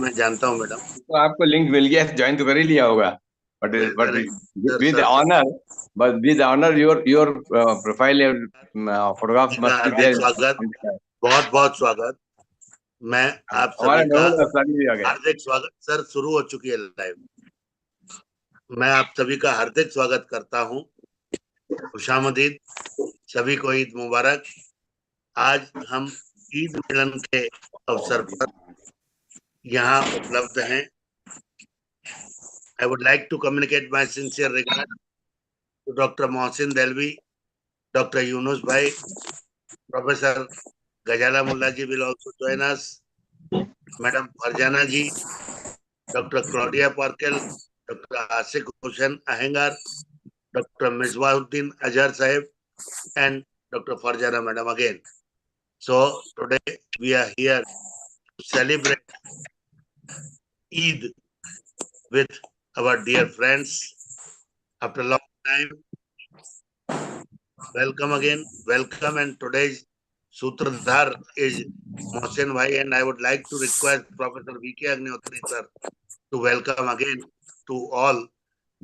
मैं जानता हूँ मैडम। तो आपको लिंक मिल गया, ज्वाइन तो कर ही लिया होगा, but sir with sir sir honour, but with honour your profile photograph जी का मस्ट बी हार्दिक देयर। स्वागत, बहुत बहुत स्वागत। मैं आप हमारे सभी का मेहुल अफसारी भी आ गए। हार्दिक स्वागत। सर शुरू हो चुकी है लाइव। मैं आप सभी का हार्दिक स्वागत करता हूँ। खुशामदीद, सभी को ईद मुबारक। आज हम ईद मिलन के अवसर पर यहाँ उपलब्ध हैं। I would like to communicate my sincere regard to doctor Mohsin Dehlvi, doctor Yunus भाई, professor Ghazala Mulla ji will also join us, madam Farzana ji, doctor Claudia Parkel, doctor Asiq Hussain Ahangar, doctor Misbahuddin Azhar sahab, and Dr. Farjana madam again. So today we are here to celebrate Eid with our dear friends after a long time. Welcome again, welcome. And today's Sutradhar is Mohsen Bhai, and I would like to request Professor V.K. Agnihotri sir to welcome again to all.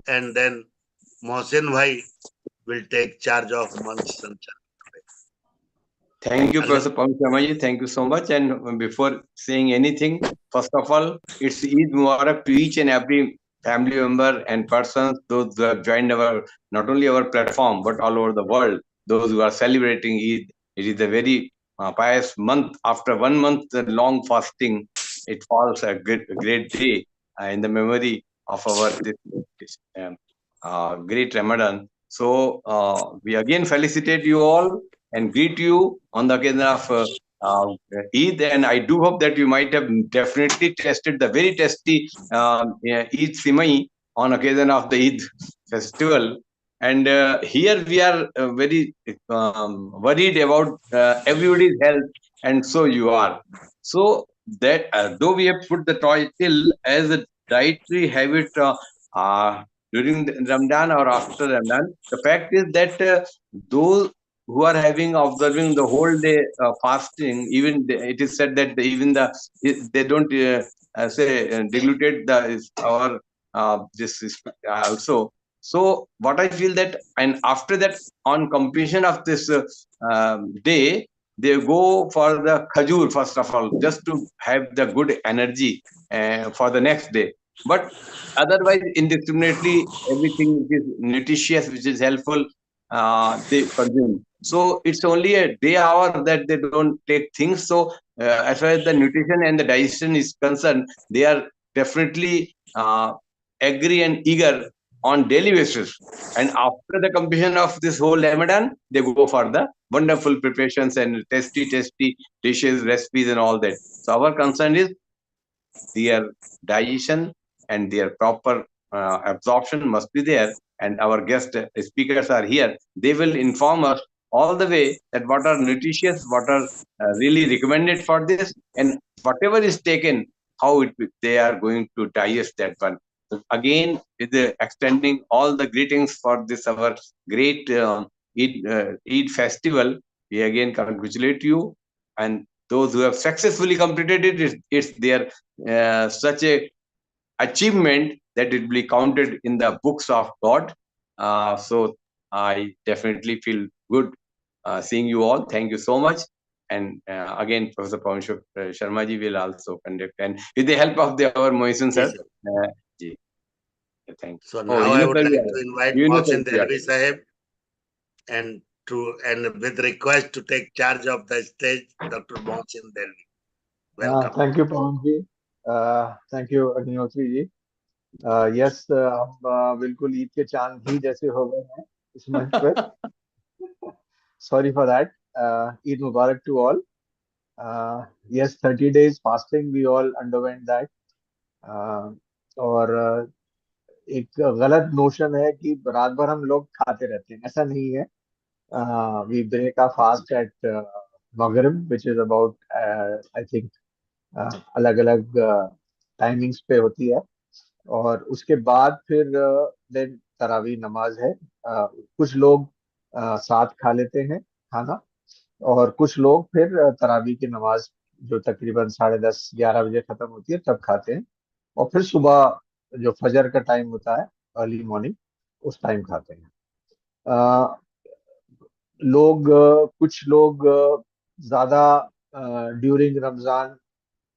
And then Mohsen Bhai will take charge of Manch Sanchar. Thank you, Professor Pawan Sharma ji. Thank you so much. And before saying anything, first of all, it's Eid Mubarak to each and every family member and persons, those who have joined our, not only our platform, but all over the world, those who are celebrating Eid. It is a very pious month. After 1 month long fasting, it falls a great day in the memory of our great Ramadan. So we again felicitate you all and greet you on the occasion of uh, Eid. And I do hope that you might have definitely tasted the very tasty Eid Simai on occasion of the Eid festival. And here we are very worried about everybody's health, and so you are. So that though we have put the title as a dietary habit during the Ramadan or after Ramadan, the fact is that those who are having observing the whole day fasting, even it is said that even they don't say diluted the our this is also. So what I feel that, and after that, on completion of this day, they go for the khajur first of all, just to have the good energy for the next day. But otherwise, indiscriminately, everything which is nutritious, which is helpful, they consume. So it's only a day hour that they don't take things. So as far as the nutrition and the digestion is concerned, they are definitely agree and eager on daily basis. And after the completion of this whole Ramadan, they go for the wonderful preparations and tasty dishes, recipes, and all that. So our concern is their digestion and their proper absorption must be there. And our guest speakers are here. They will inform us all the way that what are nutritious, what are really recommended for this, and whatever is taken, how they are going to digest that one. So again, with extending all the greetings for this our great Eid festival, we again congratulate you, and those who have successfully completed it, it's their such a achievement that it will be counted in the books of God. So I definitely feel good seeing you all. Thank you so much. And again, Professor Pawan Sharma ji will also conduct, and with the help of our Mohsin sir. Yes, sir. Ji, thank you. So Oh, now I Yunus would sir, like to invite Yunus Mohsin sir. Delvi Sahib and with request to take charge of the stage, Dr. Mohsin Delvi. Welcome. Thank you Pawan ji, thank you Agnihotri ji. Yes, हम बिल्कुल ईद के चांद ही जैसे हो गए हैं इस मंच पर। Sorry for that. ईद मुबारक to all. Yes, 30 days fasting, we all underwent that. और एक गलत नोशन है कि रात भर हम लोग खाते रहते हैं, ऐसा नहीं है। We break our fast at Maghrib, which is about I think अलग अलग टाइमिंग्स पे होती है। और उसके बाद फिर देन तरावी नमाज है। कुछ लोग साथ खा लेते हैं खाना, और कुछ लोग फिर तरावी की नमाज जो तकरीबन 10:30-11 बजे खत्म होती है तब खाते हैं, और फिर सुबह जो फजर का टाइम होता है, अर्ली मॉर्निंग, उस टाइम खाते हैं। कुछ लोग ज्यादा during Ramzan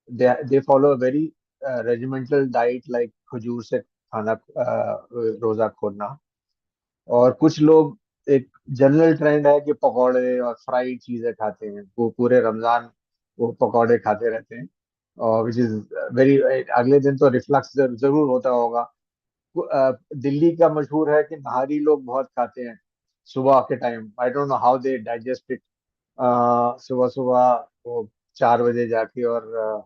they follow a very regimental diet, like खजूर से खाना, रोजा खोलना। और कुछ लोग, एक जनरल ट्रेंड है कि पकौड़े और फ्राइड चीजें खाते हैं, वो पूरे रमजान वो पकौड़े खाते रहते हैं, और विच इज वेरी, अगले दिन तो रिफ्लक्स जरूर होता होगा। दिल्ली का मशहूर है कि नहारी लोग बहुत खाते हैं सुबह के time. I don't know how they digest it. सुबह सुबह वो 4 बजे जाके और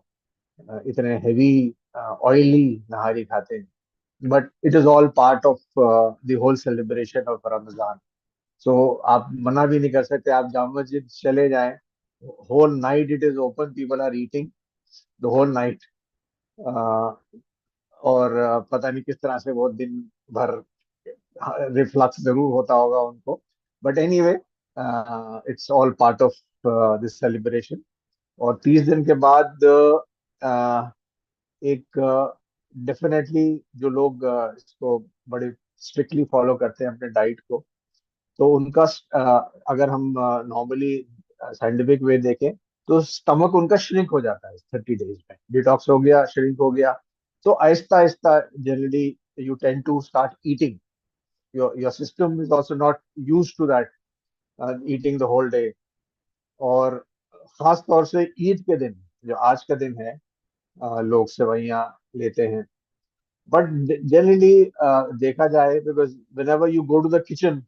इतने हेवी ऑयली नहारी खाते हैं, but it is all part of the whole celebration of Ramzan. So आप मना भी नहीं कर सकते, आप जामा मस्जिद चले जाएं, whole night it is open, people are eating the whole night. और पता नहीं किस तरह से वो दिन भर रिफ्लक्स जरूर होता होगा उनको, but anyway, it's all part of this celebration. और 30 दिन के बाद एक डेफिनेटली जो लोग इसको बड़े स्ट्रिक्टली फॉलो करते हैं अपने डाइट को, तो उनका अगर हम नॉर्मली साइंटिफिक वे देखें, तो स्टमक उनका श्रिंक हो जाता है 30 डेज में। डिटॉक्स हो गया, श्रिंक हो गया, तो आहिस्ता आहिस्ता generally you tend to start eating. Your system is also not use to that eating the whole day. और खास तौर से ईद के दिन, जो आज का दिन है, लोग सेवइयां लेते हैं। बट जनरली देखा जाए, because whenever you go to the kitchen,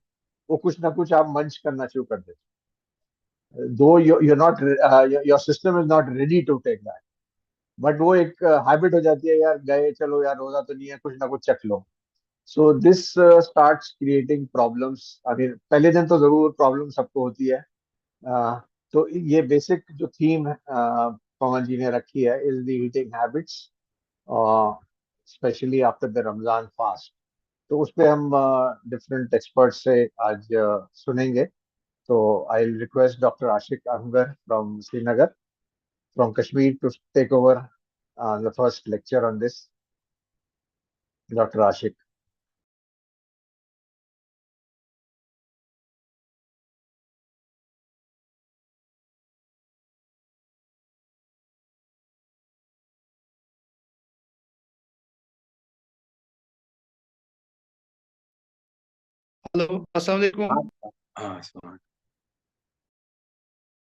वो कुछ ना कुछ आप मंच करना शुरू कर देते, दो you're not your system is not ready to take that, but वो एक हैबिट हो जाती है, यार गए, चलो यार रोजा तो नहीं है, कुछ ना कुछ चख लो। So this starts creating problems. अभी पहले दिन तो जरूर प्रॉब्लम सबको होती है। तो ये बेसिक जो थीम पवन जी ने रखी है is the eating habits, specially after the Ramzan fast. तो उस पे हम डिफरेंट एक्सपर्ट से आज सुनेंगे। So I'll request Dr. Ashik Ahmgar from Srinagar, from Kashmir, to take over the first lecture on this. Dr. Ashik. Hello, अस्सलाम वालेकुम।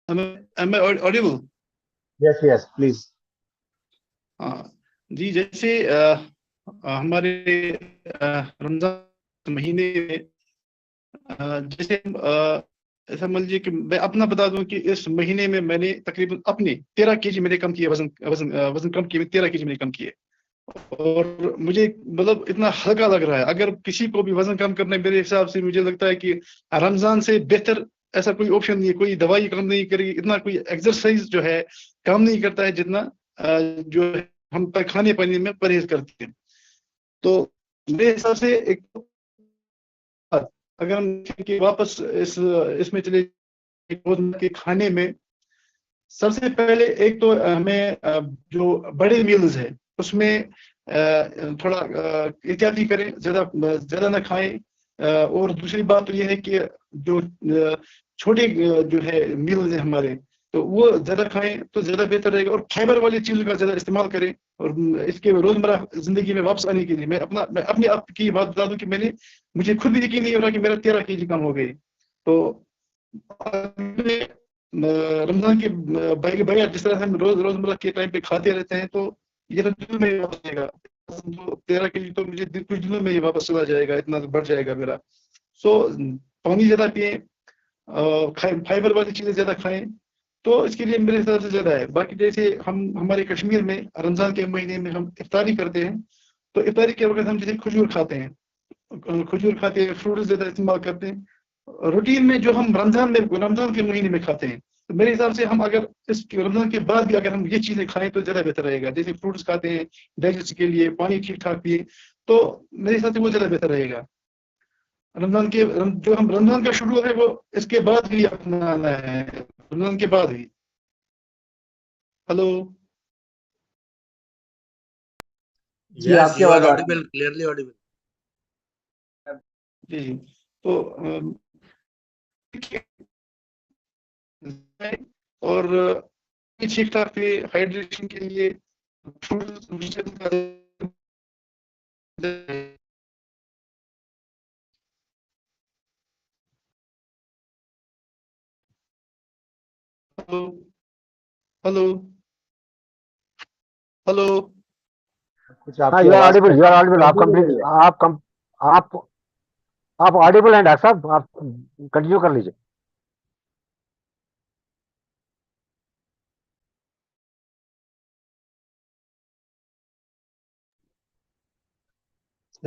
Am I audible? Yes, yes, please. हाँ जी, जैसे हमारे रमजान महीने में जैसे ऐसा मान लीजिए कि मैं अपना बता दूं कि इस महीने में मैंने तकरीबन अपने 13 केजी मैंने कम किए, वजन वजन वजन कम किए, 13 केजी मैंने कम किए। और मुझे मतलब इतना हल्का लग रहा है। अगर किसी को भी वजन कम करना है, मेरे हिसाब से मुझे लगता है कि रमजान से बेहतर ऐसा कोई ऑप्शन नहीं है। कोई दवाई काम नहीं करेगी, इतना कोई एक्सरसाइज जो है काम नहीं करता है जितना जो हम खाने पानी में परहेज करते हैं। तो मेरे हिसाब से एक, अगर हम वापस इसमें चले रोजमर्रा के खाने में, सबसे पहले एक तो हमें जो बड़े मील्स है उसमें थोड़ा एहतियाती करें, ज्यादा ना खाएं। और दूसरी बात तो ये है कि जो छोटे जो है मील्स है हमारे, तो वो ज्यादा खाएं तो ज्यादा बेहतर रहेगा। और फाइबर वाली चीजों का ज्यादा इस्तेमाल करें। और इसके रोजमर्रा जिंदगी में वापस आने के लिए मैं अपने आप की बात बता दूं कि मुझे खुद भी यकीन नहीं हो रहा कि मेरा 13 केजी कम हो गई। तो रमजान के बगैर जिस तरह से हम रोजमर्रा के टाइम पे खाते रहते हैं, तो ये तो दिनों में वापस आएगा। तो 13 केजी तो मुझे कुछ दिनों में ही वापस चला जाएगा, इतना बढ़ जाएगा मेरा। सो पानी ज्यादा पिए, फाइबर वाली चीजें ज्यादा खाएं, तो इसके लिए मेरे हिसाब से ज्यादा है। बाकी जैसे हम हमारे कश्मीर में रमजान के महीने में हम इफ्तारी करते हैं, तो इफ्तारी के वक्त हम जैसे खजूर खाते हैं, फ्रूट ज्यादा इस्तेमाल करते हैं रूटीन में, जो हम रमजान के महीने में खाते हैं। तो मेरे हिसाब से हम अगर इस रमजान के बाद भी अगर हम ये चीजें खाएं तो ज्यादा बेहतर रहेगा। जैसे फ्रूट्स खाते हैं डाइजेस्ट के लिए, पानी ठीक ठाक पिए, तो मेरे हिसाब से वो ज्यादा बेहतर रहेगा। जो हम रमजान का शेड्यूल है वो इसके बाद भी अपनाना है, रमजान के बाद भी। Hello. Yes, you are audible, clearly audible. जी तो और ठीक ठाक हाइड्रेशन के लिए हेलो हेलो हेलो कुछ हाँ, आपकी यू आर आवाज ऑडिबल, यू आर ऑडिबल। आप ऑडिबल हैं डॉक्टर साहब, आप कंटिन्यू कर लीजिए।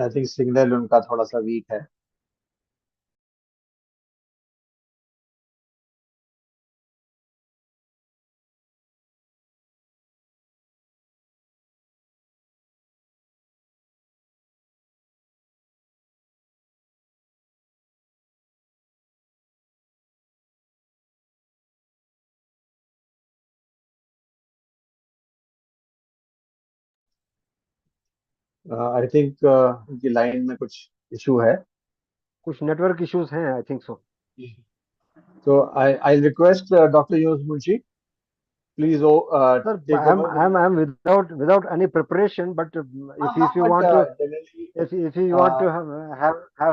आई थिंक सिग्नल उनका थोड़ा सा वीक है। आई थिंक उनकी लाइन में कुछ इशू है, कुछ नेटवर्क इश्यूज हैं, आई थिंक सो। तो I request doctor Yunus Munshi, please Sir, take over. I'm without any preparation, but if you want to, if you want to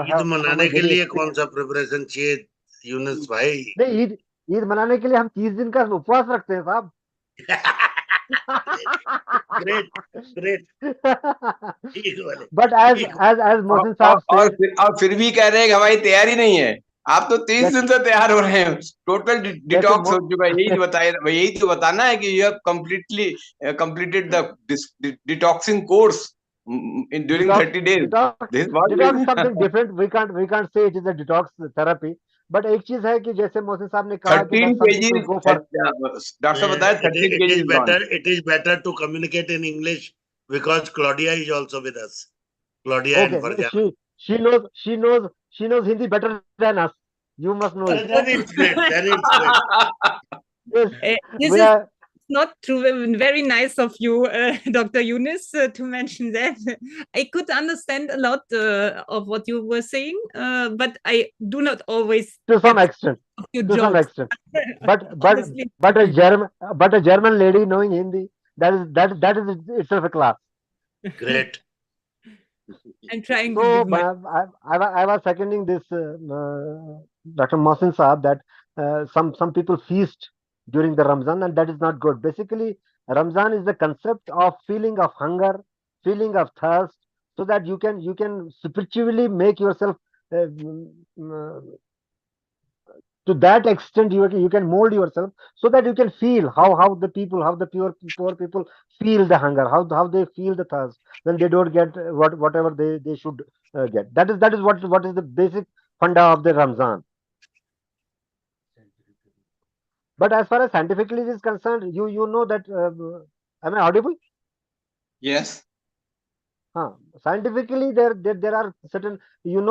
Eid मनाने my के daily लिए कौन सा प्रिपरेशन चाहिए यूनुस भाई? नहीं, ईद मनाने के लिए हम 30 दिन का उपवास रखते हैं साहब। ग्रेट ग्रेट, ठीक वाले। बट as मोहसिन साहब said, और फिर भी कह रहे हैं कि हमारी तैयारी नहीं है। आप तो 30 दिन से तैयार हो रहे हैं, टोटल डिटॉक्स हो चुका है। यही बताइए, यही तो बताना है कि you have completely completed the detoxing course in during 30 days. This is what detox is something different. We can't say it is a detox therapy. But एक चीज है कि जैसे मोहसिन साहब ने कहा कि 13 some people kgs go for doctor साहब बताया 13 kgs gone. It is better to communicate in English because Claudia is also with us. Claudia and okay. Farjana. She knows Hindi better than us. You must know it. Then it's great. Then it's great. Yes, This we is are. not true. Very nice of you, Dr. Yunus, to mention that. I could understand a lot of what you were saying, but I do not always To some get extent. your To some jokes. extent. Honestly. But a German lady knowing Hindi, that is itself a class. Great. I'm trying to So give my. I was seconding this Dr. Mohsin Saab that some people feast during the Ramzan, and that is not good. Basically, Ramzan is the concept of feeling of hunger, feeling of thirst, so that you can spiritually make yourself to that extent you can mold yourself so that you can feel how the people, how the poor people feel the hunger, how they feel the thirst when they don't get whatever they should get. That is what is the basic funda of the Ramzan. But as far as scientifically is concerned, you know that am I audible? Yes. Scientifically there are certain, in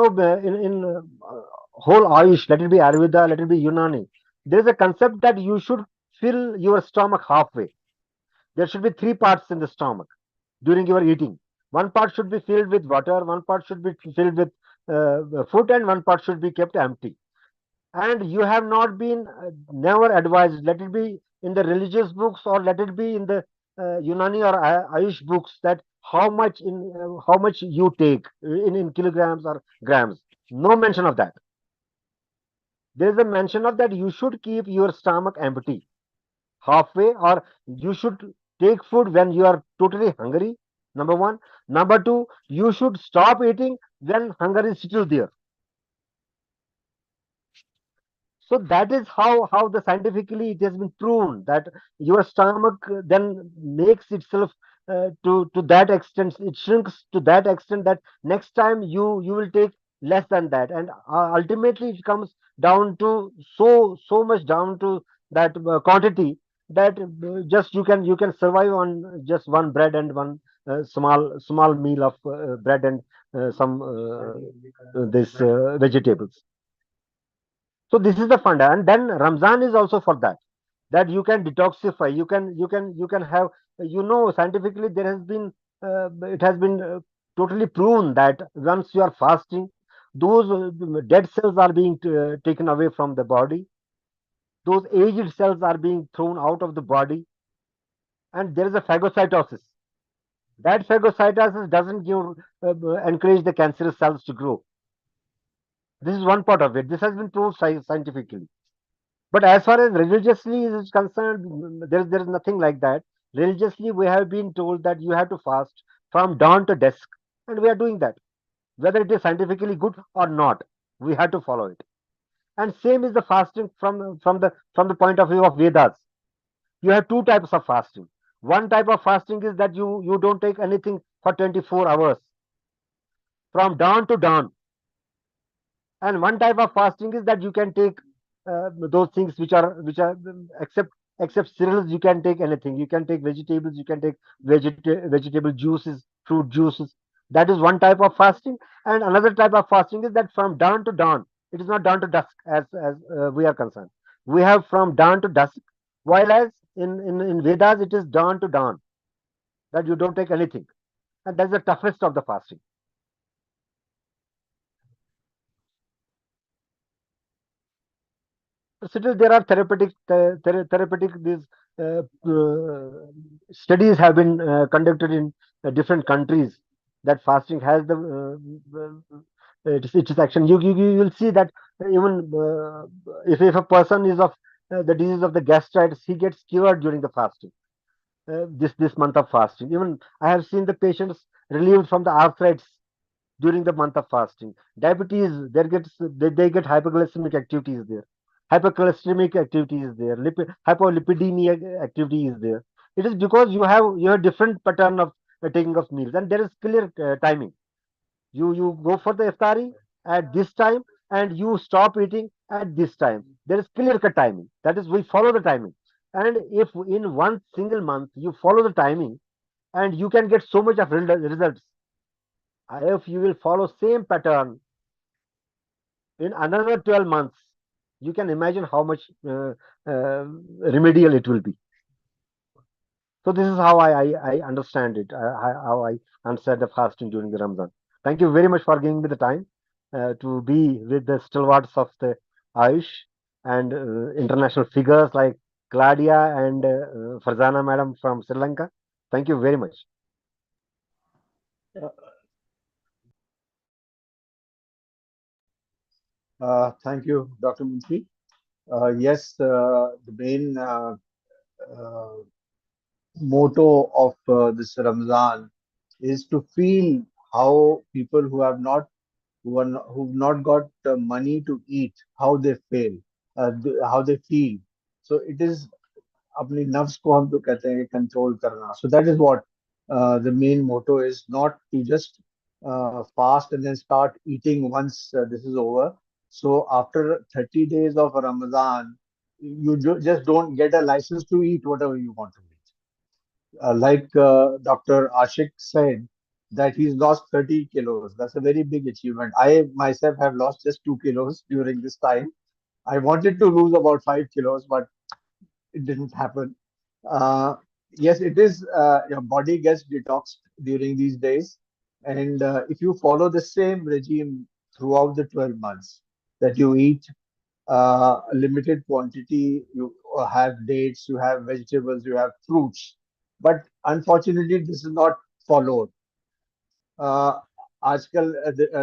whole Ayush, let it be Ayurveda, let it be Unani, there is a concept that you should fill your stomach halfway. There should be 3 parts in the stomach during your eating. One part should be filled with water, one part should be filled with food, and one part should be kept empty. And you have not been never advised, let it be in the religious books or let it be in the Unani or Ayush books, that how much you take in kilograms or grams. No mention of that. There is a mention of that you should keep your stomach empty halfway, or you should take food when you are totally hungry. Number one. Number two, you should stop eating when hunger is still there. So that is how the scientifically it has been proven that your stomach then makes itself to that extent, it shrinks to that extent that next time you will take less than that, and ultimately it comes down to so much down to that quantity that just you can survive on just one bread and one small meal of bread and some this vegetables. So this is the funda, and then Ramzan is also for that. that you can detoxify. You can have, scientifically there has been, it has been totally proven that once you are fasting, those dead cells are being taken away from the body. Those aged cells are being thrown out of the body, and there is a phagocytosis. That phagocytosis doesn't encourage the cancerous cells to grow. This is one part of it. This has been proved scientifically. But as far as religiously is concerned, there is nothing like that. Religiously, we have been told that you have to fast from dawn to dusk, and we are doing that. Whether it is scientifically good or not, we have to follow it. And same is the fasting from the point of view of Vedas. You have two types of fasting. One type of fasting is that you don't take anything for 24 hours from dawn to dawn. And one type of fasting is that you can take those things which are except cereals. You can take anything. You can take vegetables. You can take vegetable juices, fruit juices. That is one type of fasting. And another type of fasting is that from dawn to dawn. It is not dawn to dusk as we are concerned. We have from dawn to dusk, while as in Vedas it is dawn to dawn, that you don't take anything, and that's the toughest of the fasting. Still, there are therapeutic these studies have been conducted in different countries, that fasting has its action. You will see that even if a person is of the disease of the gastritis, he gets cured during the fasting. This month of fasting. Even I have seen the patients relieved from the arthritis during the month of fasting. Diabetes, they get hypoglycemic activity is there. Hypercholesteremic activity is there. Hypolipidemia activity is there. It is because you have different pattern of taking of meals, and there is clear timing. You go for the iftari at this time, and you stop eating at this time. There is clear cut timing. That is, we follow the timing. And if in one single month you follow the timing, and you can get so much of results. If you will follow same pattern in another 12 months, you can imagine how much remedial it will be. So this is how I understand it, how I understand the fasting during the Ramadan. Thank you very much for giving me the time to be with the stalwarts of the Ayush and international figures like Claudia and Farzana madam from Sri Lanka. Thank you very much. Thank you, Dr. Munshi. Yes, the main motto of this Ramzan is to feel how people who've not got money to eat, how they feel, how they feel. So it is अपनी नफ्स को हम तो कहते हैं control करना. So that is what the main motto is, not to just fast and then start eating once this is over. So after 30 days of Ramadan, you just don't get a license to eat whatever you want to eat. Like Dr. Ashik said, that he's lost 30 kilos. That's a very big achievement. I myself have lost just 2 kilos during this time. I wanted to lose about 5 kilos, but it didn't happen. Uh, yes, it is. Your body gets detoxed during these days, and if you follow the same regime throughout the 12 months, that you eat a limited quantity, you have dates, you have vegetables, you have fruits, but unfortunately, this is not followed. uh,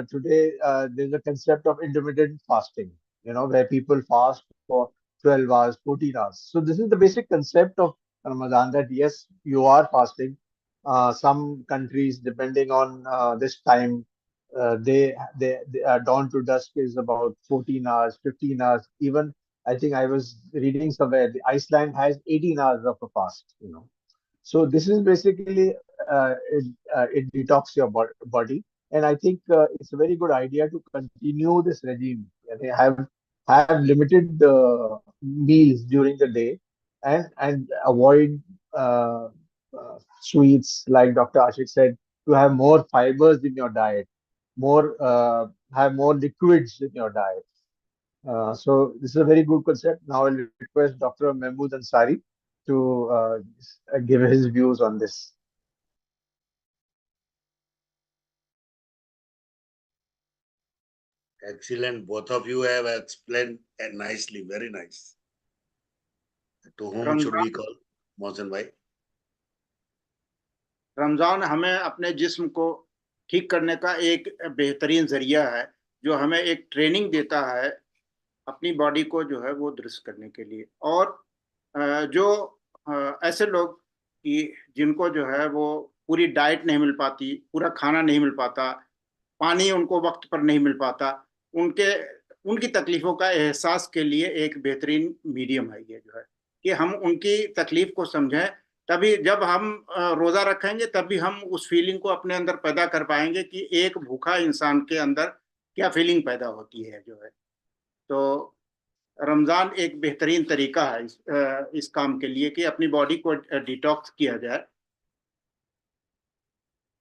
today there's a concept of intermittent fasting, where people fast for 12 hours, 14 hours. So this is the basic concept of Ramadan, that yes, you are fasting. Some countries, depending on this time, they dawn to dusk is about 14 hours, 15 hours. Even I think I was reading somewhere, the Iceland has 18 hours of a fast. So this is basically it detox your body, and I think it's a very good idea to continue this regime. They have limited meals during the day, and avoid sweets, like Dr. Ashik said, to have more fibers in your diet, more have more liquids in your diet. So this is a very good concept. Now I'll request Dr. Mahmood Ansari to give his views on this. Excellent. Both of you have explained nicely. Very nice. To whom should we call? Mohsen bhai. Ramzan हमें अपने जिस्म को ठीक करने का एक बेहतरीन जरिया है, जो हमें एक ट्रेनिंग देता है अपनी बॉडी को जो है वो दुरुस्त करने के लिए। और जो ऐसे लोग कि जिनको जो है वो पूरी डाइट नहीं मिल पाती, पूरा खाना नहीं मिल पाता, पानी उनको वक्त पर नहीं मिल पाता, उनकी तकलीफों का एहसास के लिए एक बेहतरीन मीडियम है ये जो है, कि हम उनकी तकलीफ को समझें। तभी जब हम रोज़ा रखेंगे तभी हम उस फीलिंग को अपने अंदर पैदा कर पाएंगे कि एक भूखा इंसान के अंदर क्या फीलिंग पैदा होती है जो है। तो रमज़ान एक बेहतरीन तरीका है इस काम के लिए कि अपनी बॉडी को डिटॉक्स किया जाए।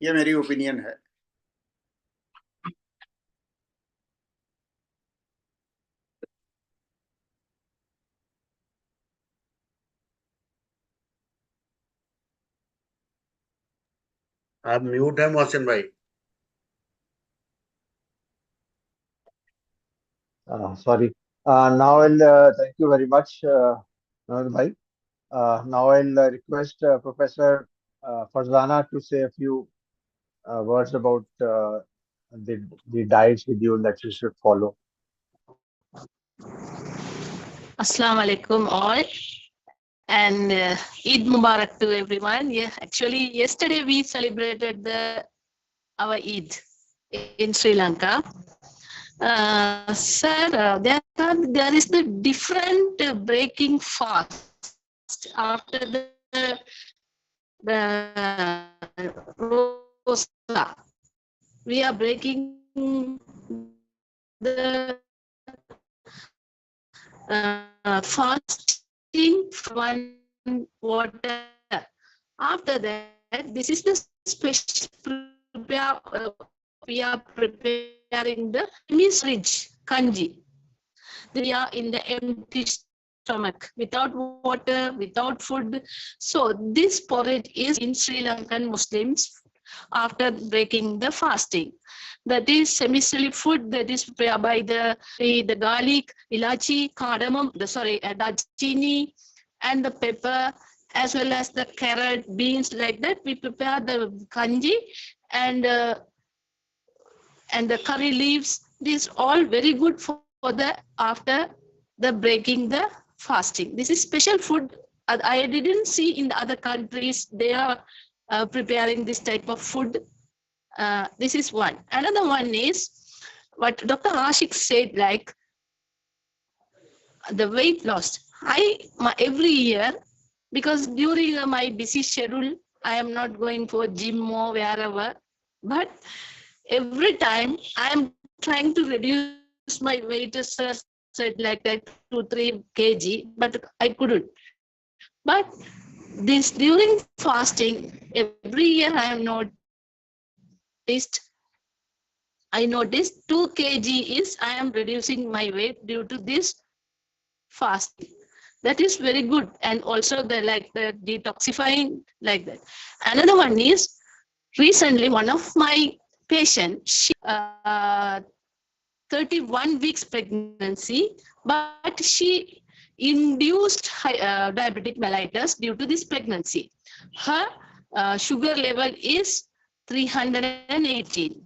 ये मेरी ओपिनियन है। आप म्यूट है मोहसिन भाई। Sorry. Now I'll thank you very much, Manoj bhai. Now I'll request Professor Farzana to say a few words about the diet schedule that you should follow. Assalamu alaikum all, and Eid Mubarak to everyone. Yeah, actually yesterday we celebrated our Eid in Sri Lanka. Sir, there is the different breaking fast after the Rosa. We are breaking the fasting from water. After that, this is the special we are preparing the rich kanji. They are in the empty stomach, without water, without food. So this porridge is in Sri Lankan Muslims after breaking the fasting. That is semi-solid food that is prepared by the garlic, ilachi, cardamom, darchini, and the pepper, as well as the carrot, beans, like that. We prepare the kanji and the curry leaves. This all very good for the after the breaking the fasting. This is special food. I didn't see in the other countries they are preparing this type of food. This is one. Another one is what Dr. Ashik said, like the weight loss. Every year, because during my busy schedule, I am not going for gym or wherever, but every time I am trying to reduce my weight, said like that 2-3 kg, but I couldn't. But this during fasting, every year I noticed 2 kg is I am reducing my weight due to this fasting. That is very good, and also the detoxifying, like that. Another one is recently one of my patients, she 31 weeks pregnancy, but she induced diabetic mellitus due to this pregnancy. Her sugar level is 318.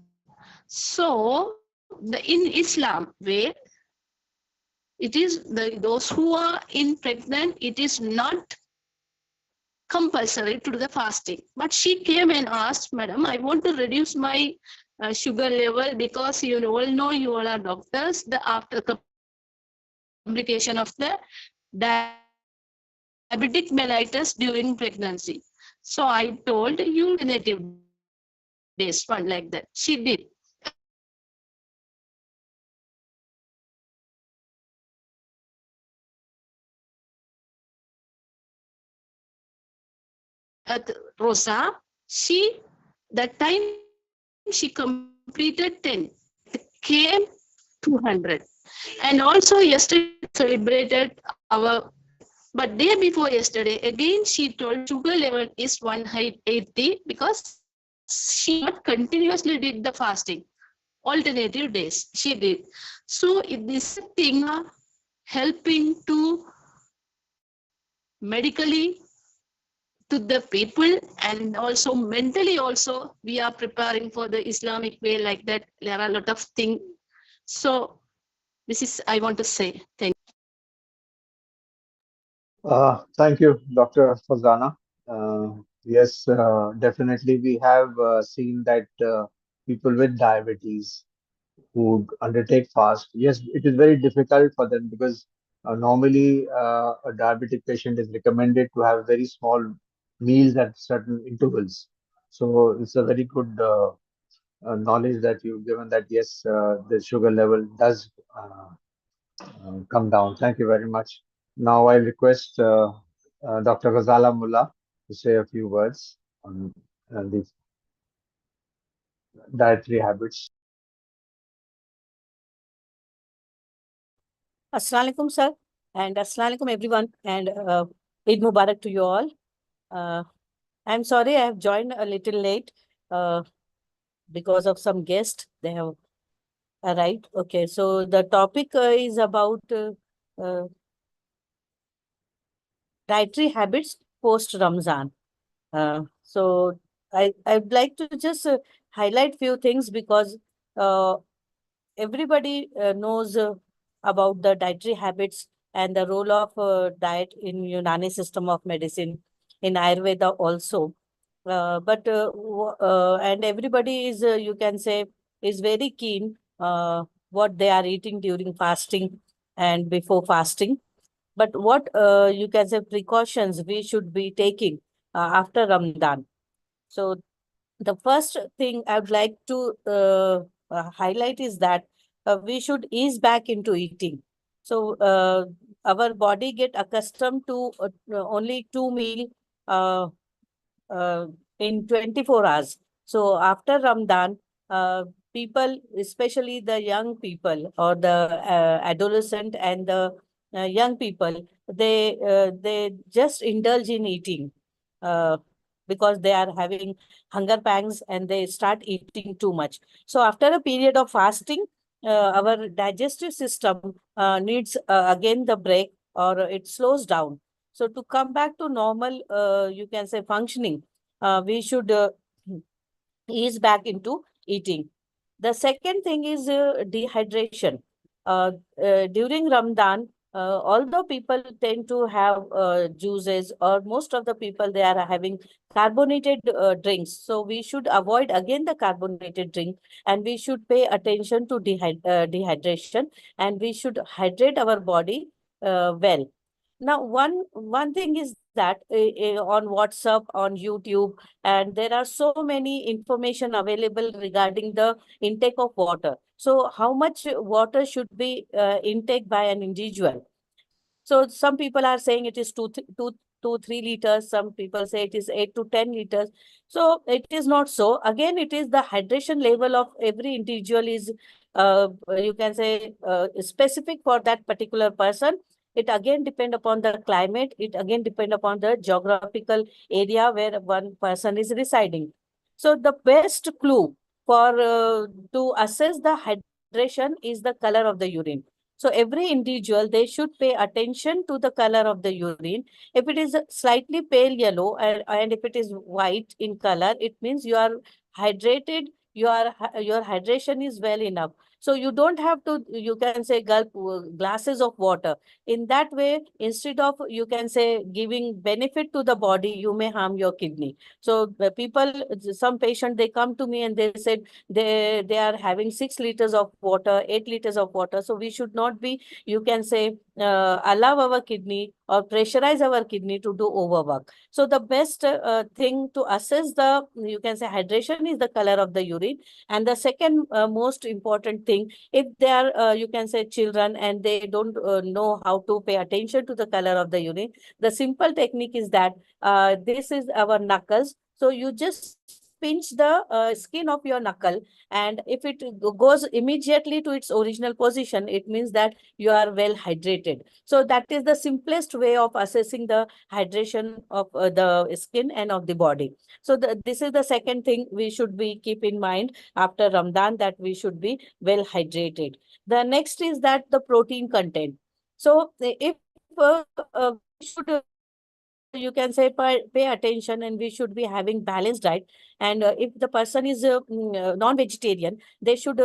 So in Islam way, it is those who are pregnant, it is not compulsory to do the fasting. But she came and asked, Madam, I want to reduce my sugar level, because you all know, you all are doctors, the after complication of the diabetic mellitus during pregnancy. So I told you native days, one like that. She did. At Rosa, that time she completed 10, came 200. And also yesterday celebrated our, but day before yesterday, again she told sugar level is 180 because she not continuously did the fasting. Alternative days she did. So this thing helping to medically to the people, and also mentally also we are preparing for the Islamic way like that. There are a lot of things. So this is I want to say. Thank you. Thank you, Dr. Fazana. Yes, definitely we have seen that people with diabetes who undertake fast, yes, it is very difficult for them because normally a diabetic patient is recommended to have very small meals at certain intervals. So it's a very good knowledge that you've given that yes, the sugar level does come down. Thank you very much. Now I request Dr. Ghazala Mullah to say a few words on the dietary habits. Assalamualaikum, sir, and Assalamualaikum, everyone, and Eid Mubarak to you all. I'm sorry I have joined a little late because of some guests. They have arrived. Okay, so the topic is about dietary habits post Ramzan. So I'd like to just highlight few things because uh, everybody knows about the dietary habits and the role of diet in Unani system of medicine, in Ayurveda also. And everybody is, you can say, is very keen what they are eating during fasting and before fasting. But what you can say precautions we should be taking after Ramadan. So the first thing I would like to highlight is that we should ease back into eating. So our body get accustomed to only 2 meal uh, uh, in 24 hours. So after Ramadan, people, especially the young people or the adolescent and the young people, they just indulge in eating uh, because they are having hunger pangs and they start eating too much. So after a period of fasting, our digestive system needs again the break or it slows down. So to come back to normal, you can say functioning, we should ease back into eating. The second thing is dehydration. During Ramadan, although people tend to have juices, or most of the people they are having carbonated drinks, so we should avoid again the carbonated drink, and we should pay attention to dehydration, and we should hydrate our body well. Now, one thing is that on WhatsApp, on YouTube, and there are so many information available regarding the intake of water. So, how much water should be intake by an individual? So some people are saying it is 2-3 liters. Some people say it is 8 to 10 liters. So it is not so. Again, it is the hydration level of every individual is, you can say, specific for that particular person. It again depend upon the climate. It again depend upon the geographical area where one person is residing. So the best clue for to assess the hydration is the color of the urine. So every individual, they should pay attention to the color of the urine. If it is slightly pale yellow and if it is white in color, it means you are hydrated, your hydration is well enough. So you don't have to, you can say, gulp glasses of water. In that way, instead of, you can say, giving benefit to the body, you may harm your kidney. So people, some patient, they come to me and they said they are having 6 liters of water, 8 liters of water. So we should not be, you can say, allow our kidney or pressurize our kidney to do overwork. So the best thing to assess the, you can say, hydration is the color of the urine. And the second most important thing, if they are, you can say, children and they don't know how to pay attention to the color of the urine, the simple technique is that this is our knuckles. So you just pinch the skin of your knuckle, and if it goes immediately to its original position, it means that you are well hydrated. So that is the simplest way of assessing the hydration of the skin and of the body. So this is the second thing we should be keep in mind after Ramadan, that we should be well hydrated. The next is that the protein content. So if we should you can say pay attention, and we should be having balanced diet. And if the person is non-vegetarian, they should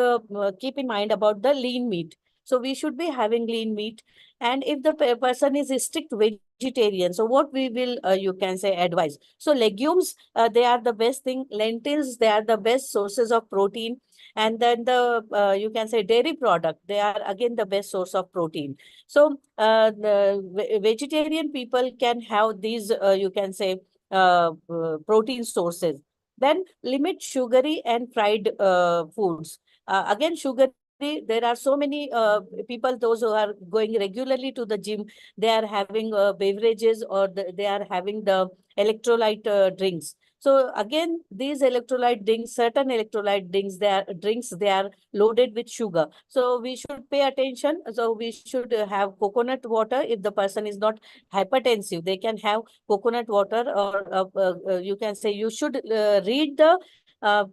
keep in mind about the lean meat. So we should be having lean meat. And if the person is a strict vegetarian, so what we will you can say advise, so legumes, they are the best thing. Lentils, they are the best sources of protein. And then the you can say dairy product, they are again the best source of protein. So the vegetarian people can have these, you can say, protein sources. Then limit sugary and fried foods. Again, sugary, there are so many people, those who are going regularly to the gym, they are having beverages, or they are having the electrolyte drinks. So again, these electrolyte drinks, certain electrolyte drinks, they are loaded with sugar. So we should pay attention. So we should have coconut water. If the person is not hypertensive, they can have coconut water, or you can say you should read the uh,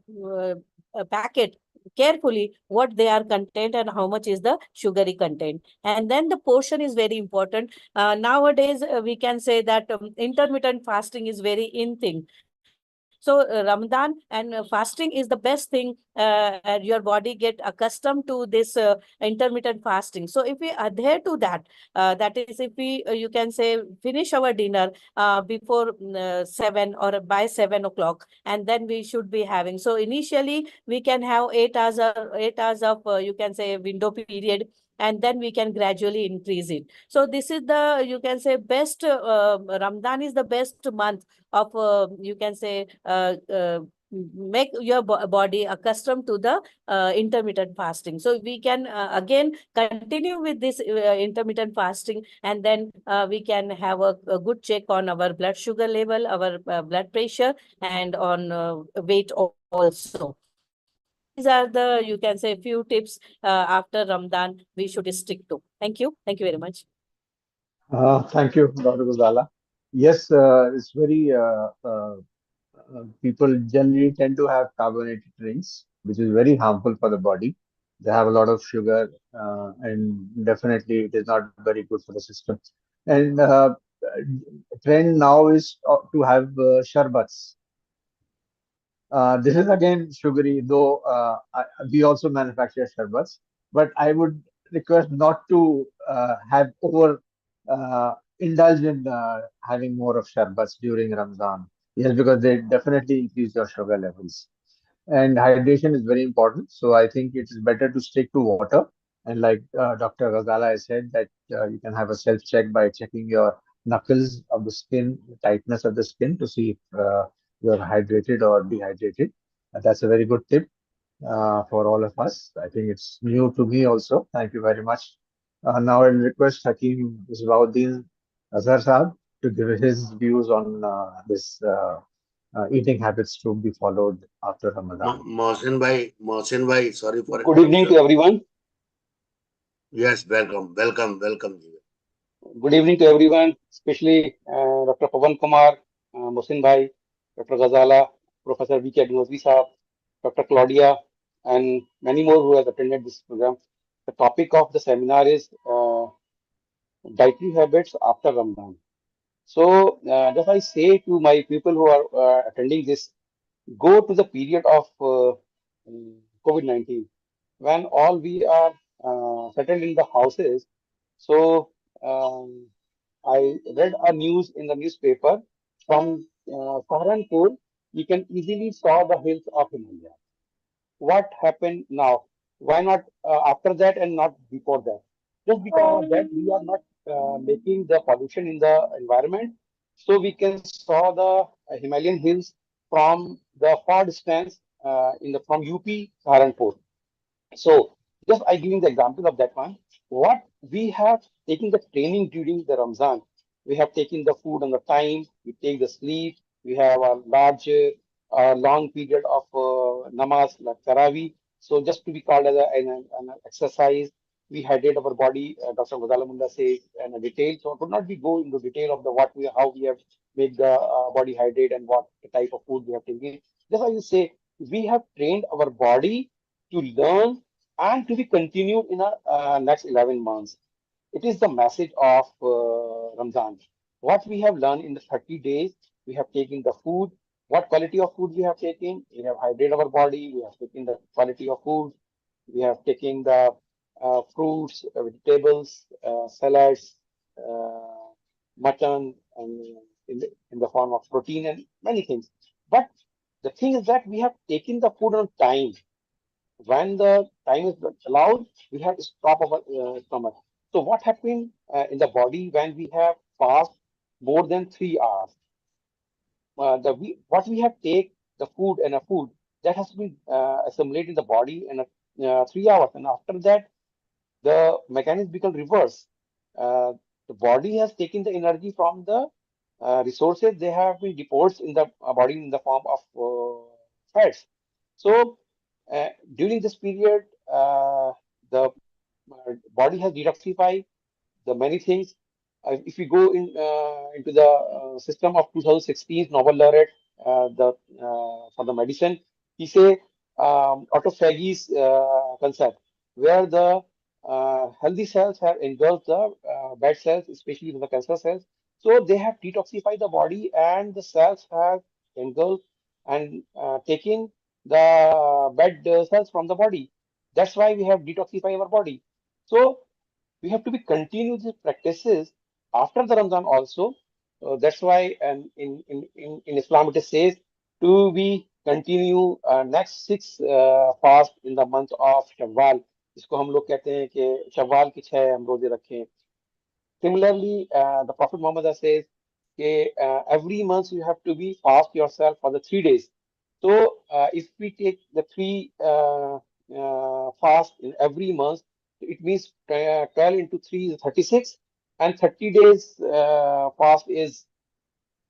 packet carefully, what they are content and how much is the sugary content. And then the portion is very important. Nowadays, we can say that intermittent fasting is very in thing. So Ramadan and fasting is the best thing. Your body get accustomed to this intermittent fasting. So if we adhere to that, that is, if we you can say finish our dinner before 7 or by 7 o'clock, and then we should be having. So initially we can have 8 hours or 8 hours of you can say window period, and then we can gradually increase it. So this is the, you can say, best Ramadan is the best month of you can say make your body accustomed to the intermittent fasting. So we can again continue with this intermittent fasting, and then we can have a good check on our blood sugar level, our blood pressure, and on weight also. So these are the, you can say, few tips after Ramadan we should stick to. Thank you. Thank you very much. Thank you, Dr. Gozala. Yes, it's very people generally tend to have carbonated drinks, which is very harmful for the body. They have a lot of sugar, and definitely it is not very good for the system. And trend now is to have sharbats. This is again sugary, though we also manufacture sharbats. But I would request not to have over indulge in having more of sharbats during Ramadan. Yes, because they definitely increase your sugar levels. And hydration is very important. So I think it is better to stick to water. And like Dr. Ghazala has said, that you can have a self check by checking your knuckles of the skin, the tightness of the skin, to see if you're hydrated or dehydrated. That's a very good tip for all of us. I think it's new to me also. Thank you very much. Now I'll request Hakeem Isbauddin Azhar Saab to give his views on this eating habits to be followed after Ramadan. Mohsin bhai, sorry for Good evening to everyone. Yes, welcome. Good evening to everyone, especially Dr. Pawan Kumar, Mohsin Bhai, Dr. Ghazala, Professor V.K. Adinozvi Saab, Dr. Claudia, and many more who have attended this program. The topic of the seminar is dietary habits after Ramadan. So, just I say to my people who are attending this, go to the period of COVID-19 when all we are settled in the houses. So, I read a news in the newspaper from Saharanpur. You can easily saw the hills of Himalaya. What happened now? Why not after that and not before that? Just because of that, we are not making the pollution in the environment. So we can saw the Himalayan hills from the far distance in the from UP Saharanpur. So just I giving the example of that one. What we have taken the training during the Ramzan, we have taken the food on the time, we take the sleep, we have a large a long period of namaz like Taraweeh. So just to be called as an exercise, we hydrate our body. Dr. Ghazala says in a detail. So I could not be go into detail of the how we have made the body hydrate and what type of food we have taken. Just as you say, we have trained our body to learn and to be continued in our next 11 months. It is the message of Ramzan. What we have learned in the 30 days, we have taken the food. What quality of food we have taken? We have hydrated our body. We have taken the quality of food. We have taken the fruits, vegetables, salads, mutton, and in the form of protein and many things. But the thing is that we have taken the food on time. When the time is allowed, we have to stop our stomach. So what happened in the body when we have fast more than 3 hours? What we have take the food and a food that has to be assimilated in the body in 3 hours, and after that the mechanism becomes reverse. The body has taken the energy from the resources they have been deposited in the body in the form of fats. So during this period, the body has detoxified the many things. If we go into the system of 2016 Nobel laureate, for the medicine, he say autophagy's concept, where the healthy cells have engulfed the bad cells, especially the cancer cells. So they have detoxified the body, and the cells have engulfed and taken the bad cells from the body. That's why we have detoxified our body. So we have to be continue these practices after the Ramadan also. That's why, and in Islam it says to be continue next 6 fast in the month of Shawwal. इसको हम लोग कहते हैं कि शव्वाल के 6 हम रोजे रखें. Similarly, the Prophet Muhammad says every month you have to be fast yourself for the 3 days. So if we take the 3 fast in every month, it means 12 into 3 is 36, and 30 days fast is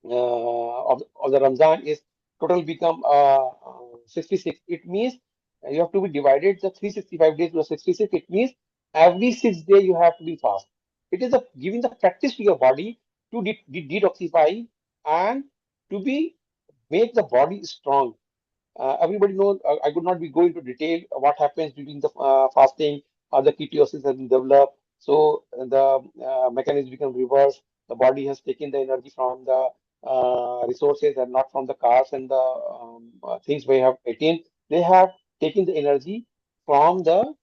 of the Ramzan is total become 66. It means you have to be divided the 365 days to 66. It means every 6 days you have to be fast. It is giving the practice to your body to detoxify and to be make the body strong. Everybody knows, I could not be going into detail what happens during the fasting, how the ketosis has been developed. So the mechanism becomes reversed. The body has taken the energy from the resources and not from the carbs and the things we have eaten. They have taken the energy from the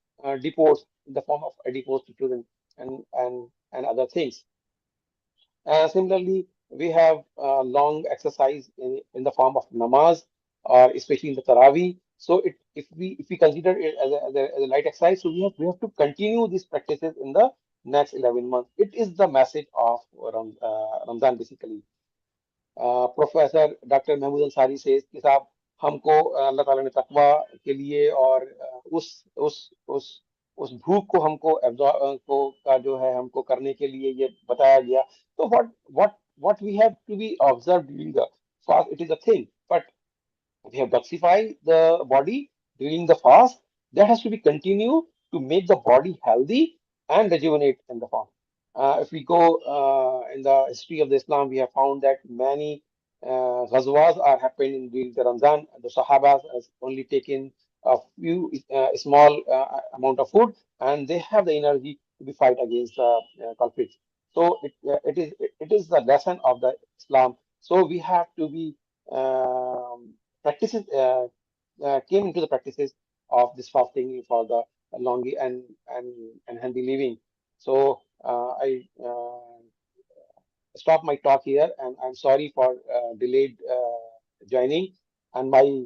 depots in the form of adipose tissues and other things. Similarly, we have long exercise in the form of namaz, or especially in the Taraweeh. So if we consider it as a light exercise, so we have to continue these practices in the next 11 months. It is the message of Ramadan basically. Professor doctor Mahmood Ansari से कि साहब हमको अल्लाह ताला ने तकवा के लिए और उस भूख को हमको को का जो है हमको करने के लिए ये बताया गया. तो what we have to be observed during the fast, it is a thing, but we have detoxify the body during the fast. That has to be continued to make the body healthy and rejuvenate in the form. If we go in the history of the Islam, we have found that many ghazwas are happening during the Ramadan. The Sahabas has only taken a few small amount of food, and they have the energy to be fight against the culprits. So it is the lesson of the Islam. So we have to be practices came into the practices of this fasting for the long and healthy living. So I stop my talk here, and I'm sorry for delayed joining. And my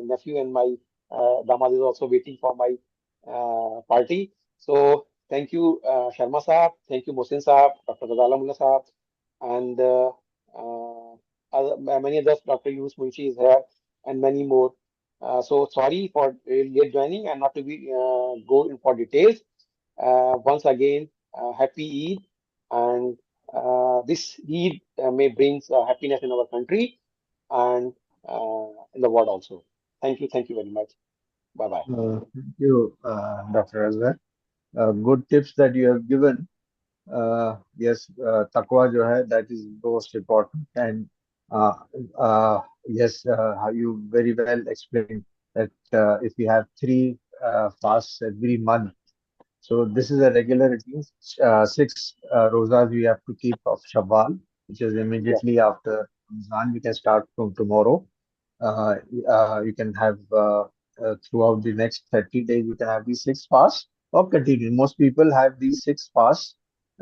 nephew and my damad is also waiting for my party. So thank you, Sharma Saab. Thank you, Mohsin Saab, Dr. Ghazala Mullah Saab, and many others. Dr. Yunus Munshi is here, and many more. So sorry for late joining and not to be go in for details. Once again, happy Eid, and this Eid may bring happiness in our country, and in the world also. Thank you very much. Bye bye. Thank you, Dr. Azhar. Good tips that you have given. Yes, taqwa jo hai, that is most important. And uh, yes, how you very well explained that if we have three fasts every month, so this is a regular routine. Six rosas we have to keep of Shawwal, which is immediately after Ramadan. We can start from tomorrow. Uh, you can have throughout the next 30 days, you can have these six fasts or continue. Most people have these six fasts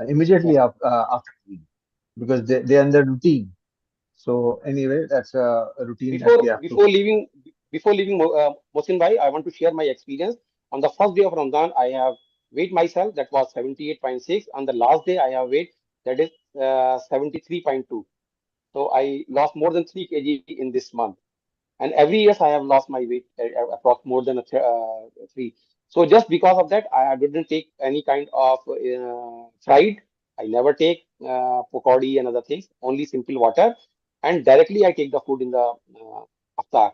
immediately after eating because they are in the routine. So anyway, that's a routine that we have to. Before leaving, Mohsin bhai, I want to share my experience. On the first day of Ramadan, I have weighed myself, that was 78.6. On the last day, I have weighed, that is 73.2. So I lost more than 3 kg in this month. And every year I have lost my weight approx more than 3. So just because of that, I didn't take any kind of fried. I never take pakodi and other things. Only simple water, and directly I take the food in the aftar.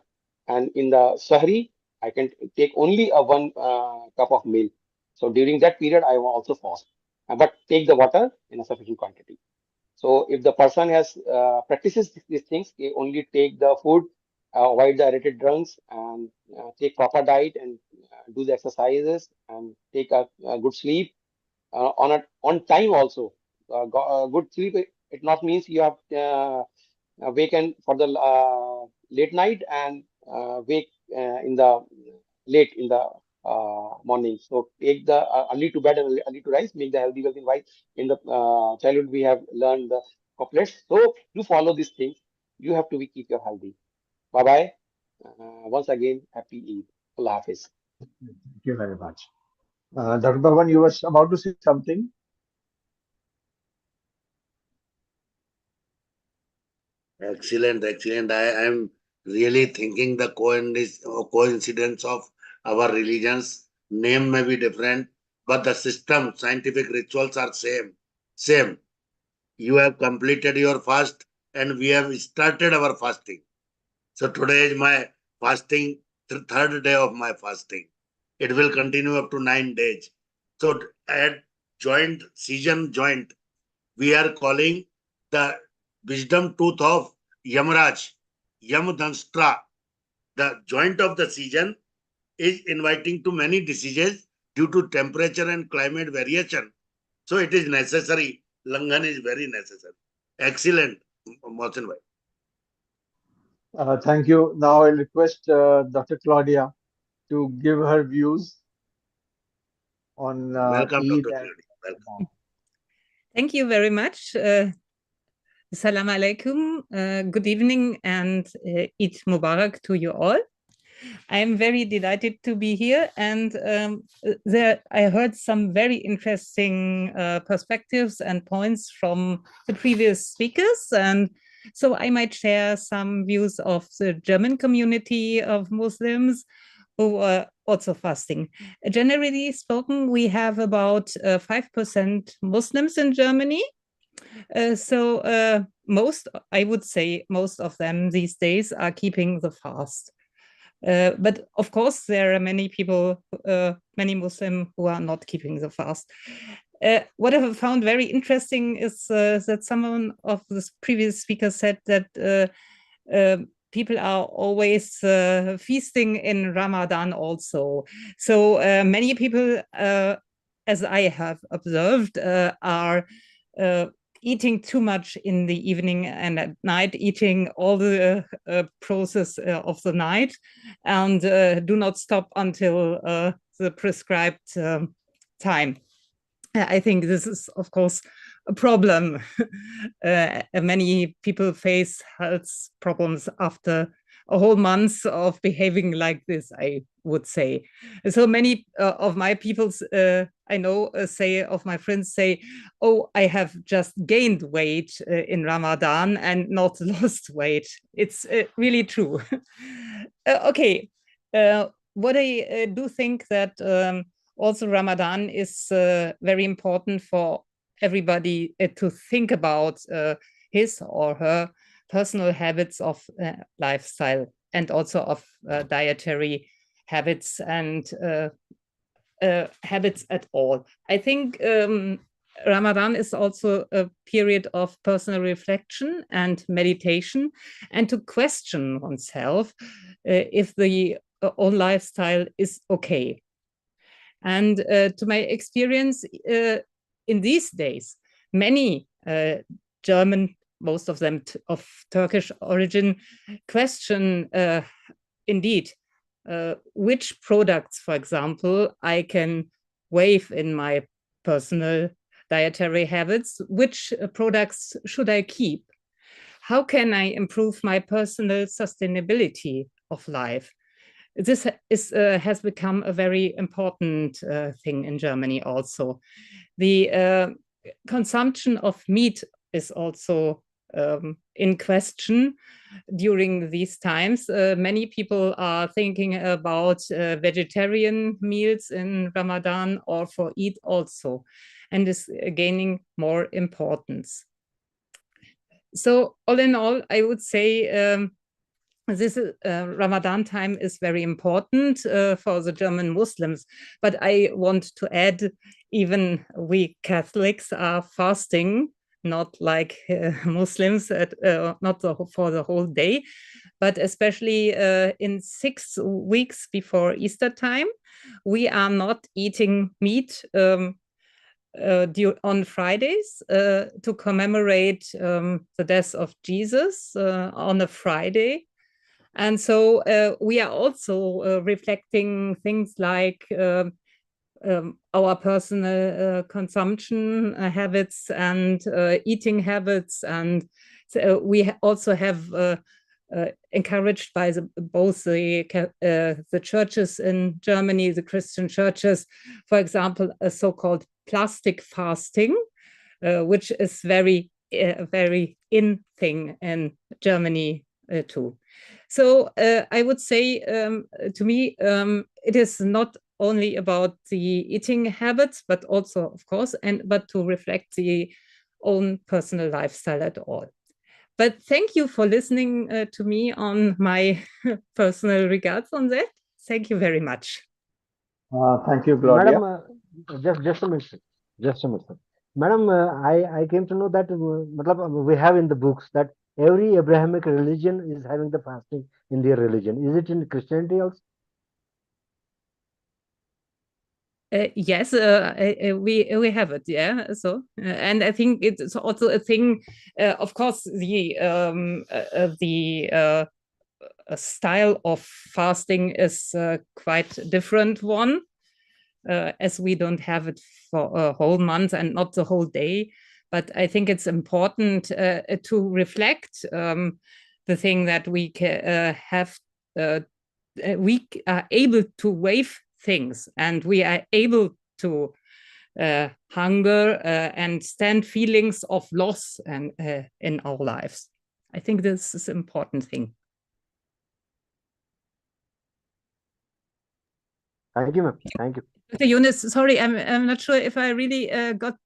And in the sahri, I can take only a one cup of milk. So during that period, I will also fast, but take the water in a sufficient quantity. So if the person has practices these things, they only take the food, avoid the added drinks, and take proper diet and do the exercises and take a good sleep on time also. Good sleep, it not means you have waken for the late night and wake in the late in the morning. So take the early to bed and early to rise, make the healthy wealthy wise. In the childhood, we have learned the couplets. So you follow these things. You have to keep your healthy. Bye bye. Once again, happy Eid. Allah Hafiz. Thank you very much. Dr. Bhavan, you were about to say something. Excellent, excellent. I am really thinking the coincidence of our religions. Name may be different, but the system, scientific rituals are same. You have completed your fast, and we have started our fasting. So today is my fasting, third day of my fasting. It will continue up to 9 days. So at season joint, we are calling the wisdom tooth of Yamraj, Yamdanstra. The joint of the season is inviting to many diseases due to temperature and climate variation. So it is necessary. Langan is very necessary. Excellent, Mohsin bhai. Thank you. Now I'll request Dr. Claudia to give her views on Welcome, Eid Dr. and Claudia. Welcome. Thank you very much. Assalamu alaikum. Good evening and Eid Mubarak to you all. I am very delighted to be here, and I heard some very interesting perspectives and points from the previous speakers, and so I might share some views of the German community of Muslims who are also fasting. Generally spoken, we have about 5% Muslims in Germany. So I would say most of them these days are keeping the fast. But of course, there are many people, many Muslims who are not keeping the fast. What I found very interesting is that someone of the previous speakers said that people are always feasting in Ramadan also. So many people, as I have observed, are eating too much in the evening and at night, eating all the process of the night, and do not stop until the prescribed time. I think this is, of course, a problem. Many people face health problems after a whole month of behaving like this, I would say. So many of my people I know of my friends say, oh, I have just gained weight in Ramadan and not lost weight. It's really true. Okay, what I do think that also Ramadan is very important for everybody to think about his or her personal habits of lifestyle and also of dietary habits and habits at all. I think Ramadan is also a period of personal reflection and meditation, and to question oneself if the own lifestyle is okay. And to my experience in these days, many German, most of them of Turkish origin, question indeed which products, for example, I can waive in my personal dietary habits, which products should I keep? How can I improve my personal sustainability of life? This has become a very important thing in Germany also. The consumption of meat is also in question during these times. Many people are thinking about vegetarian meals in Ramadan or for Eid also, and is gaining more importance. So all in all, I would say this Ramadan time is very important for the German Muslims, but I want to add, even we Catholics are fasting, not like Muslims, not for the whole day, but especially in 6 weeks before Easter time, we are not eating meat on Fridays to commemorate the death of Jesus on a Friday. And so we are also reflecting things like our personal consumption habits and eating habits. And so we also have encouraged by both the churches in Germany, the Christian churches, for example, a so-called plastic fasting, which is very in thing in Germany too. So I would say, to me, it is not only about the eating habits, but also, of course, but to reflect the own personal lifestyle at all. But thank you for listening to me on my personal regards on that. Thank you very much. Thank you, Gloria. Madam, just a minute. Madam, I came to know that we have in the books that every Abrahamic religion is having the fasting in their religion. Is it in Christianity also? Yes, we have it, yeah. So, and I think it's also a thing. Of course, the style of fasting is quite different one, as we don't have it for a whole month and not the whole day. But I think it's important to reflect the thing that we we are able to waive things, and we are able to hunger and stand feelings of loss and in our lives. I think this is an important thing. Thank you, ma'am. Thank you. Dr. Yunus, sorry, I'm not sure if I really got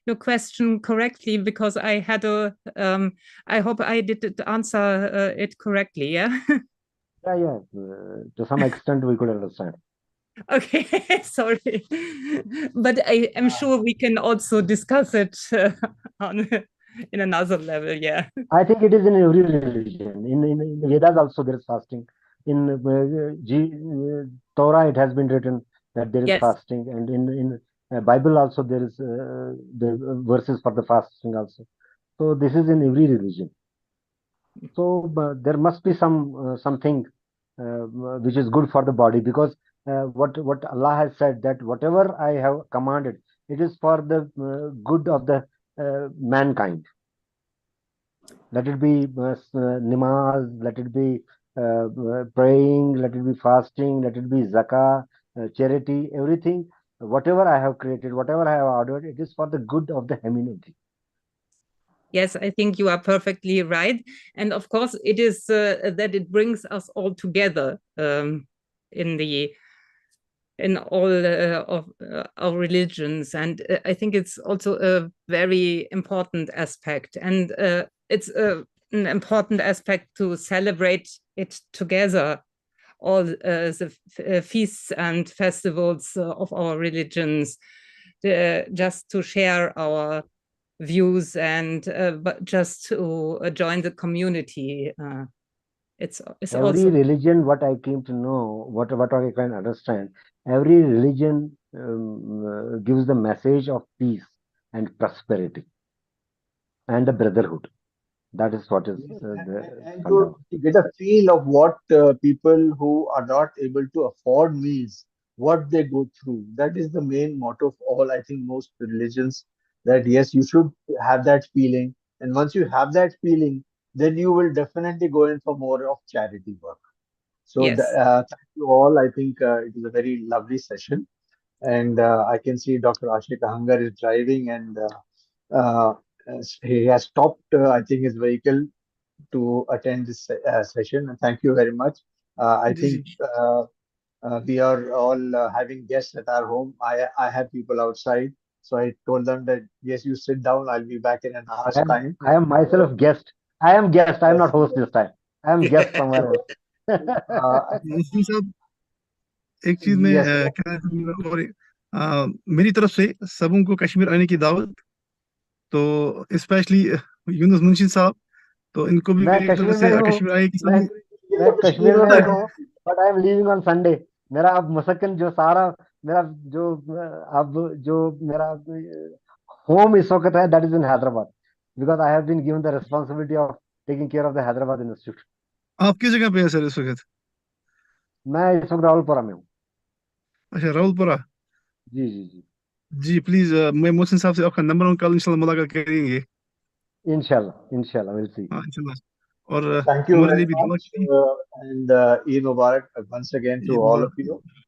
your question correctly, because I had I hope I did answer it correctly, yeah? Yeah. To some extent, we could understand. Okay, sorry. But I am sure we can also discuss it in another level, yeah. I think it is in every religion. In Vedas also there is fasting. In Torah it has been written that there is fasting, and in Bible also there is the verses for the fasting also. So this is in every religion. So there must be something which is good for the body, because what Allah has said, that whatever I have commanded, it is for the good of the mankind. Let it be namaz, let it be praying, let it be fasting, let it be zakah, charity, everything. Whatever I have created, whatever I have ordered, it is for the good of the humanity. Yes, I think you are perfectly right. And of course, it is that it brings us all together in all of our religions. And I think it's also a very important aspect. And it's an important aspect to celebrate it together, all the feasts and festivals of our religions, just to share our views and but just to join the community. It's every also religion, what I came to know, what I can understand, every religion gives the message of peace and prosperity and the brotherhood. That is what is Yes, the and fundamental. to get a feel of what people who are not able to afford meals, what they go through. That is the main motto of all, I think, most religions. That yes, you should have that feeling, and once you have that feeling, then you will definitely go in for more of charity work. So, yes. thank you all. I think it is a very lovely session, and I can see Dr. Ashik Ahangar is driving, and uh, he has stopped, I think, his vehicle to attend this session. And thank you very much. I ji think ji we are all having guests at our home. I have people outside, so I told them that yes, you sit down. I'll be back in an hour's time. I am myself guest. I am guest. I am Yes. not host this time. I am guest somewhere else. Mohsin साहब एक चीज मैं Yes. कहना चाहूंगा और मेरी तरफ से सबों को कश्मीर आने की दावत तो स्पेशली यूनुस मुंशी साहब तो इनको भी मैं मेरी तरफ कश्मीर में से ही हूँ। कश्मीर आने की मैं सभी कश्मीर में होता ही है। हूँ, but I am leaving on Sunday. मेरा अब मसकन जो सारा मेरा जो अब जो मेरा होम इस वक्त है, that is in Hyderabad, because I have been given the responsibility of taking care of the Hyderabad institute. आप किस जगह पे है सर इस वक्त मैं इस वक्त रावलपुरा में हूँ। अच्छा रावलपुरा जी जी जी, जी प्लीज मैं मोहसिन साहब से आपका नंबर और कल इंशाल्लाह मुलाकात करेंगे इंशाल्लाह इंशाल्लाह विल सी। हाँ इंशाल्लाह और Thank you हमारे very लिए भी दुआ much, कीजिए and Eid Mubarak once again to Eid all of Mubarak you.